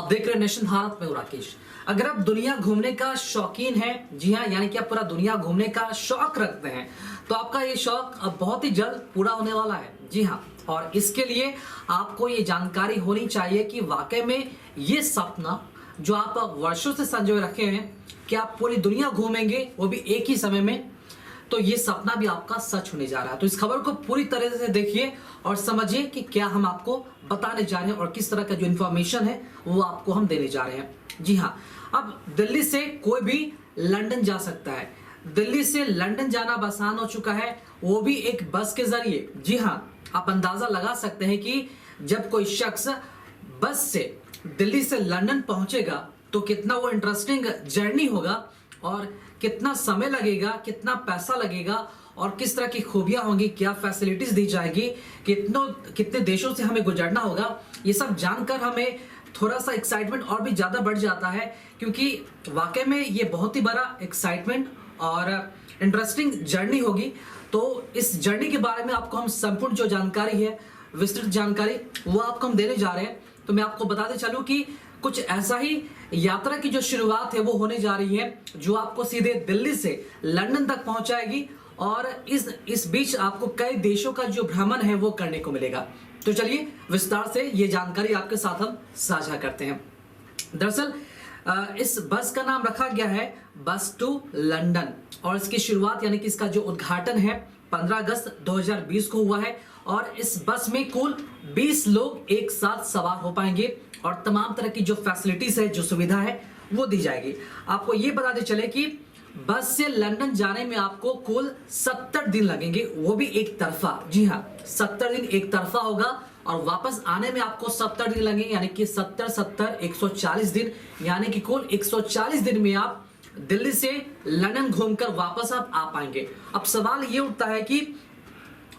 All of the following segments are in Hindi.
आप देख रहे हैं नेशन भारत में राकेश। अगर आप दुनिया घूमने का शौकीन हैं, जी हाँ, यानी कि आप पूरा दुनिया घूमने का शौक रखते हैं, तो आपका ये शौक अब बहुत ही जल्द पूरा होने वाला है। जी हाँ, और इसके लिए आपको ये जानकारी होनी चाहिए कि वाकई में ये सपना जो आप वर्षों से संजोए रखे हैं कि आप पूरी दुनिया घूमेंगे, वो भी एक ही समय में, तो ये सपना भी आपका सच होने जा रहा है। तो इस खबर को पूरी तरह से देखिए और समझिए कि क्या हम आपको बताने जा रहे हैं और किस तरह का जो इन्फॉर्मेशन है वो आपको हम देने जा रहे हैं। जी हाँ, अब दिल्ली से कोई भी लंदन जा सकता है। दिल्ली से लंदन जाना आसान हो चुका है, वो भी एक बस के जरिए। जी हाँ, आप अंदाजा लगा सकते हैं कि जब कोई शख्स बस से दिल्ली से लंदन पहुंचेगा तो कितना वो इंटरेस्टिंग जर्नी होगा और कितना समय लगेगा, कितना पैसा लगेगा और किस तरह की खूबियां होंगी, क्या फैसिलिटीज दी जाएगी, कितने देशों से हमें गुजरना होगा। ये सब जानकर हमें थोड़ा सा एक्साइटमेंट और भी ज्यादा बढ़ जाता है, क्योंकि वाकई में ये बहुत ही बड़ा एक्साइटमेंट और इंटरेस्टिंग जर्नी होगी। तो इस जर्नी के बारे में आपको हम संपूर्ण जो जानकारी है, विस्तृत जानकारी, वो आपको हम देने जा रहे हैं। तो मैं आपको बताते चलूं कि कुछ ऐसा ही यात्रा की जो शुरुआत है वो होने जा रही है, जो आपको सीधे दिल्ली से लंदन तक पहुंचाएगी और इस बीच आपको कई देशों का जो भ्रमण है वो करने को मिलेगा। तो चलिए विस्तार से ये जानकारी आपके साथ हम साझा करते हैं। दरअसल इस बस का नाम रखा गया है बस टू लंदन और इसकी शुरुआत यानी कि इसका जो उद्घाटन है 15 अगस्त 2020 को हुआ है और इस बस में कुल 20 लोग एक साथ सवार हो पाएंगे और तमाम तरह की जो फैसिलिटीज है, जो सुविधा है, वो दी जाएगी। आपको ये बताते चले कि बस से लंदन जाने में आपको कुल 70 दिन लगेंगे, वो भी एक तरफा। जी हाँ, 70 दिन एक तरफा होगा और वापस आने में आपको 70 दिन लगेंगे, यानी कि 140 दिन, यानी कि कुल 140 दिन में आप दिल्ली से लंदन घूमकर वापस आप आ पाएंगे। अब सवाल ये उठता है कि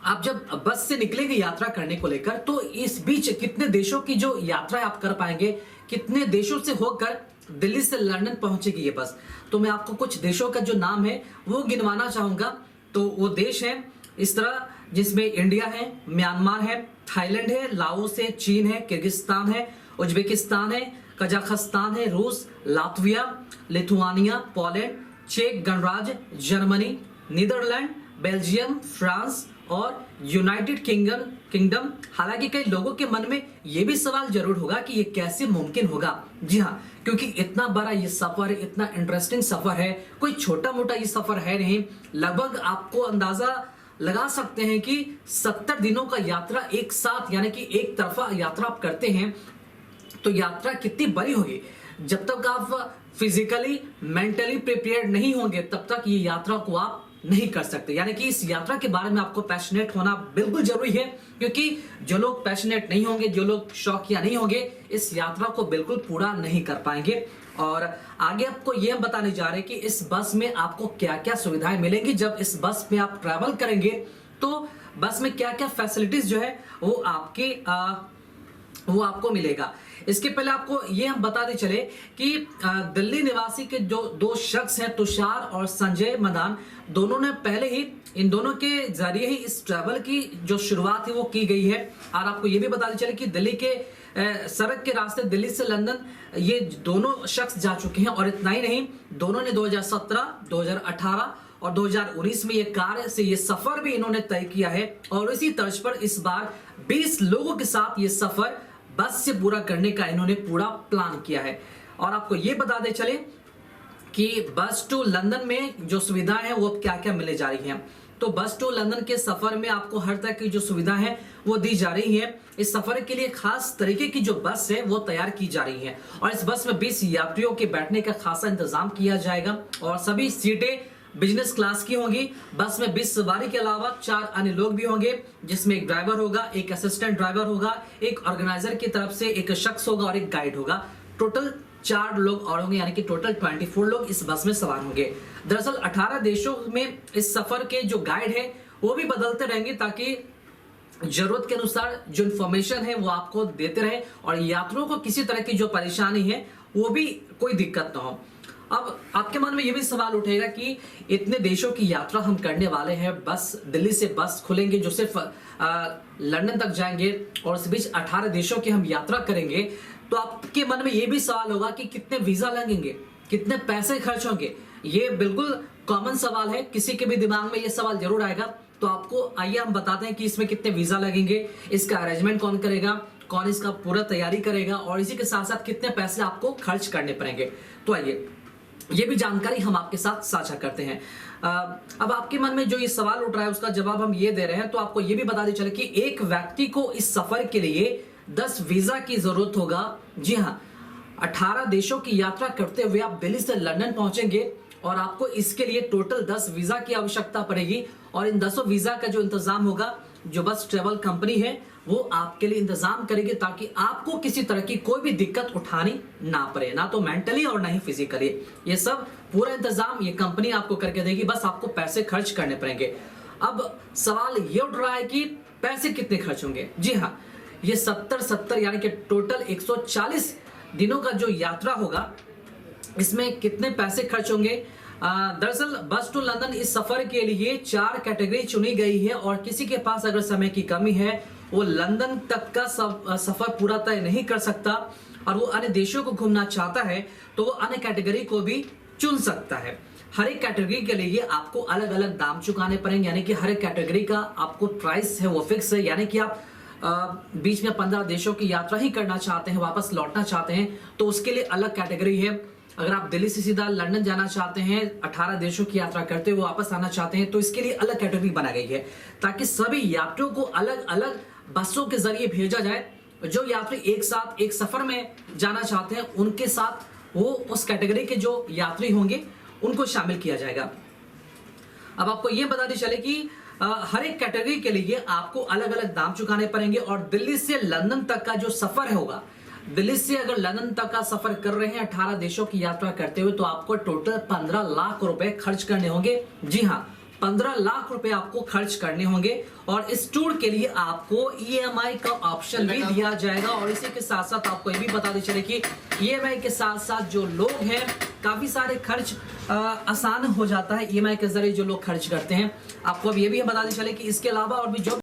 आप जब बस से निकलेंगे यात्रा करने को लेकर, तो इस बीच कितने देशों की जो यात्रा आप कर पाएंगे, कितने देशों से होकर दिल्ली से लंदन पहुंचेगी ये बस। तो मैं आपको कुछ देशों का जो नाम है वो गिनवाना चाहूंगा। तो वो देश है इस तरह, जिसमें इंडिया है, म्यांमार है, थाईलैंड है, लाओस है, चीन है, किर्गिस्तान है, उज्बेकिस्तान है, कजाकिस्तान है, रूस, लातविया, लिथुआनिया, पोलैंड, चेक गणराज्य, जर्मनी, नीदरलैंड, बेल्जियम, फ्रांस और यूनाइटेड किंगडम। हालांकि कई लोगों के मन में यह भी सवाल जरूर होगा कि यह कैसे मुमकिन होगा। जी हाँ, क्योंकि इतना बड़ा ये सफर है, इतना इंटरेस्टिंग सफर है, कोई छोटा मोटा ये सफर है नहीं। लगभग आपको अंदाजा लगा सकते हैं कि 70 दिनों का यात्रा एक साथ, यानी कि एक तरफा यात्रा आप करते हैं, तो यात्रा कितनी बड़ी होगी। जब तक आप फिजिकली मेंटली प्रिपेयर्ड नहीं होंगे तब तक ये यात्रा को आप नहीं कर सकते। यानी कि इस यात्रा के बारे में आपको पैशनेट होना बिल्कुल जरूरी है, क्योंकि जो लोग पैशनेट नहीं होंगे, जो लोग शौकिया नहीं होंगे, इस यात्रा को बिल्कुल पूरा नहीं कर पाएंगे। और आगे आपको ये हम बताने जा रहे हैं कि इस बस में आपको क्या क्या सुविधाएं मिलेंगी। जब इस बस में आप ट्रैवल करेंगे तो बस में क्या क्या फैसिलिटीज जो है वो आपको मिलेगा। इसके पहले आपको ये हम बताते चले कि दिल्ली निवासी के जो दो शख्स हैं, तुषार और संजय मदान, दोनों ने पहले ही, इन दोनों के जरिए ही इस ट्रैवल की जो शुरुआत है वो की गई है। और आपको ये भी बताते चले कि दिल्ली के सड़क के रास्ते दिल्ली से लंदन ये दोनों शख्स जा चुके हैं। और इतना ही नहीं, दोनों ने 2017, 2018 और 2019 में ये कार से ये सफर भी इन्होंने तय किया है। और इसी तर्ज पर इस बार 20 लोगों के साथ ये सफर बस से पूरा करने का इन्होंने पूरा प्लान किया है। और आपको ये बताते चले कि बस टू लंदन में जो सुविधाएं हैं वो क्या क्या मिलने जा रही हैं। तो बस टू लंदन के सफर में आपको हर तरह की जो सुविधा है वो दी जा रही है। इस सफर के लिए खास तरीके की जो बस है वो तैयार की जा रही है और इस बस में 20 यात्रियों के बैठने का खासा इंतजाम किया जाएगा और सभी सीटें बिजनेस क्लास की होंगी। बस में 20 सवारी के अलावा 4 अन्य लोग भी होंगे, जिसमें एक ड्राइवर होगा, एक असिस्टेंट ड्राइवर होगा, एक ऑर्गेनाइजर की तरफ से एक शख्स होगा और एक गाइड होगा। टोटल 4 लोग और होंगे, यानी कि टोटल 24 लोग इस बस में सवार होंगे। दरअसल 18 देशों में इस सफर के जो गाइड है वो भी बदलते रहेंगे, ताकि जरूरत के अनुसार जो इंफॉर्मेशन है वो आपको देते रहे और यात्रियों को किसी तरह की जो परेशानी है वो भी कोई दिक्कत ना हो। अब आपके मन में ये भी सवाल उठेगा कि इतने देशों की यात्रा हम करने वाले हैं, बस दिल्ली से बस खुलेंगे जो सिर्फ लंदन तक जाएंगे और इस बीच 18 देशों की हम यात्रा करेंगे, तो आपके मन में ये भी सवाल होगा कि कितने वीजा लगेंगे, कितने पैसे खर्च होंगे। ये बिल्कुल कॉमन सवाल है, किसी के भी दिमाग में ये सवाल जरूर आएगा। तो आपको आइए हम बताते हैं कि इसमें कितने वीजा लगेंगे, इसका अरेंजमेंट कौन करेगा, कौन इसका पूरा तैयारी करेगा और इसी के साथ साथ कितने पैसे आपको खर्च करने पड़ेंगे। तो आइए ये भी जानकारी हम आपके साथ साझा करते हैं। अब आपके मन में जो ये सवाल उठ रहा है उसका जवाब हम ये दे रहे हैं। तो आपको ये भी बता दें चले कि एक व्यक्ति को इस सफर के लिए 10 वीजा की जरूरत होगा। जी हाँ, 18 देशों की यात्रा करते हुए आप दिल्ली से लंदन पहुंचेंगे और आपको इसके लिए टोटल 10 वीजा की आवश्यकता पड़ेगी। और इन 10 वीजा का जो इंतजाम होगा, जो बस ट्रेवल कंपनी है वो आपके लिए इंतजाम करेगी, ताकि आपको किसी तरह की कोई भी दिक्कत उठानी ना पड़े, ना तो मेंटली और ना ही फिजिकली। ये सब पूरा इंतजाम ये कंपनी आपको करके देगी, बस आपको पैसे खर्च करने पड़ेंगे। अब सवाल ये उठ रहा है कि पैसे कितने खर्च होंगे। जी हाँ, ये 70 यानी कि टोटल 140 दिनों का जो यात्रा होगा, इसमें कितने पैसे खर्च होंगे। दरअसल बस टू लंदन इस सफर के लिए 4 कैटेगरी चुनी गई है और किसी के पास अगर समय की कमी है, वो लंदन तक का सफर पूरा तय नहीं कर सकता और वो अन्य देशों को घूमना चाहता है, तो वो अन्य कैटेगरी को भी चुन सकता है। हर एक कैटेगरी के लिए आपको अलग अलग दाम चुकाने पड़ेंगे, यानी कि हर एक कैटेगरी का आपको प्राइस है वो फिक्स है। यानी कि आप बीच में 15 देशों की यात्रा ही करना चाहते हैं, वापस लौटना चाहते हैं, तो उसके लिए अलग कैटेगरी है। अगर आप दिल्ली से सीधा लंदन जाना चाहते हैं, 18 देशों की यात्रा करते हुए वापस आना चाहते हैं, तो इसके लिए अलग कैटेगरी बना गई है, ताकि सभी यात्रियों को अलग अलग बसों के जरिए भेजा जाए। जो यात्री एक साथ एक सफर में जाना चाहते हैं, उनके साथ वो उस कैटेगरी के जो यात्री होंगे उनको शामिल किया जाएगा। अब आपको ये बताते चले कि हर एक कैटेगरी के लिए आपको अलग अलग दाम चुकाने पड़ेंगे। और दिल्ली से लंदन तक का जो सफर होगा, दिल्ली से अगर लंदन तक का सफर कर रहे हैं 18 देशों की यात्रा करते हुए, तो आपको टोटल 15 लाख रुपए खर्च करने होंगे। जी हाँ, 15 लाख रुपए आपको खर्च करने होंगे। और इस टूर के लिए आपको EMI का ऑप्शन भी दिया जाएगा। और इसी के साथ साथ आपको ये भी बता दें चले कि EMI के साथ साथ जो लोग हैं, काफी सारे खर्च आसान हो जाता है EMI के जरिए जो लोग खर्च करते हैं। आपको अब ये भी बता दें चले कि इसके अलावा और भी जो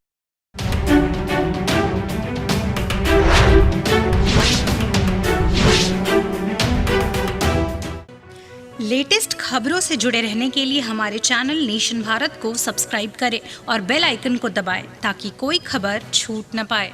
लेटेस्ट खबरों से जुड़े रहने के लिए हमारे चैनल नेशन भारत को सब्सक्राइब करें और बेल आइकन को दबाएं, ताकि कोई खबर छूट न पाए।